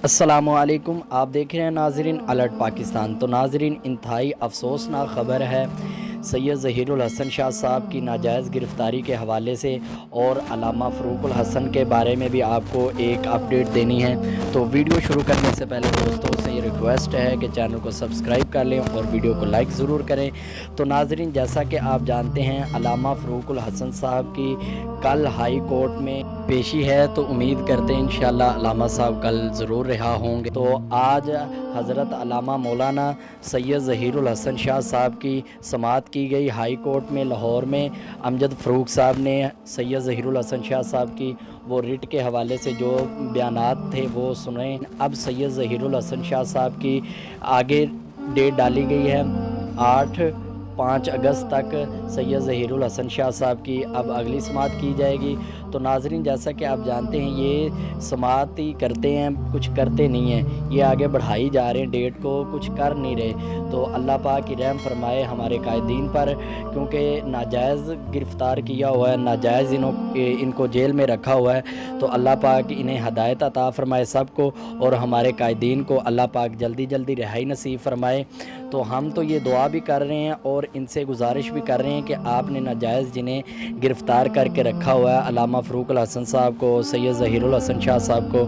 السلام علیکم، آپ دیکھ رہے ہیں ناظرین الرٹ پاکستان۔ تو ناظرین، انتہائی افسوسناک خبر ہے سید ظہیر الحسن شاہ صاحب کی ناجائز گرفتاری کے حوالے سے، اور علامہ فروق الحسن کے بارے میں بھی آپ کو ایک اپڈیٹ دینی ہے۔ تو ویڈیو شروع کرنے سے پہلے دوستوں سے یہ ریکویسٹ ہے کہ چینل کو سبسکرائب کر لیں اور ویڈیو کو لائک ضرور کریں۔ تو ناظرین، جیسا کہ آپ جانتے ہیں، علامہ فروق الحسن صاحب کی کل ہائی کورٹ میں پیشی ہے، تو امید کرتے ہیں انشاءاللہ علامہ صاحب کل ضرور رہا ہوں گے۔ تو آج حضرت علامہ مولانا سید ظہیر الحسن شاہ صاحب کی سماعت کی گئی ہائی کورٹ میں لاہور میں۔ امجد فروق صاحب نے سید ظہیر الحسن شاہ صاحب کی وہ ریٹ کے حوالے سے جو بیانات تھے وہ سنیں۔ اب سید ظہیر الحسن شاہ صاحب کی آگے ڈیٹ ڈالی گئی ہے 5 اگست تک۔ سید ظہیر الحسن شاہ صاحب کی اب اگلی سماعت کی جائے گی۔ تو ناظرین، جیسا کہ آپ جانتے ہیں، یہ سماعت ہی کرتے ہیں، کچھ کرتے نہیں ہیں، یہ آگے بڑھائی جا رہے ہیں، ڈیٹ کو کچھ کر نہیں رہے۔ تو اللہ پاک کی رحم فرمائے ہمارے قائدین پر، کیونکہ ناجائز گرفتار کیا ہوا ہے، ناجائز ان کو جیل میں رکھا ہوا ہے۔ تو اللہ پاک انہیں ہدایت عطا فرمائے سب کو، اور ہمارے قائدین کو اللہ پاک جلدی جلدی رہائی نصیب فرمائے۔ تو ہم تو یہ دعا بھی کر رہے ہیں اور ان سے گزارش بھی کر رہے ہیں کہ آپ نے ناجائز جنہیں گرفتار کر کے رکھا ہوا ہے، علامہ فروق الحسن صاحب کو، سید ظہیر الحسن شاہ صاحب کو،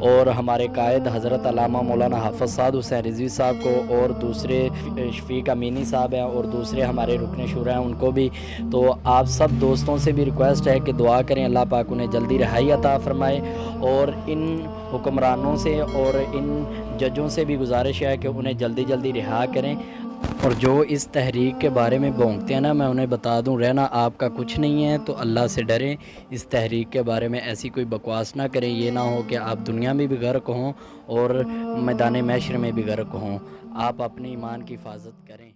اور ہمارے قائد حضرت علامہ مولانا حافظ سعد حسین رضوی صاحب کو، اور دوسرے شفیق امینی صاحب ہیں، اور دوسرے ہمارے رکن شورا ہیں، ان کو بھی۔ تو آپ سب دوستوں سے بھی ریکویسٹ ہے کہ دعا کریں، اللہ پاک انہیں جلدی رہائی عطا فرمائے، اور ان حکمرانوں سے اور ان ججوں سے بھی گزارش ہے کہ انہیں جلدی جلدی رہا کریں۔ اور جو اس تحریک کے بارے میں بھونکتے ہیں نا، میں انہیں بتا دوں، رہنا آپ کا کچھ نہیں ہے، تو اللہ سے ڈریں، اس تحریک کے بارے میں ایسی کوئی بکواس نہ کریں، یہ نہ ہو کہ آپ دنیا میں بھی غرق ہوں اور میدان محشر میں بھی غرق ہوں۔ آپ اپنے ایمان کی حفاظت کریں۔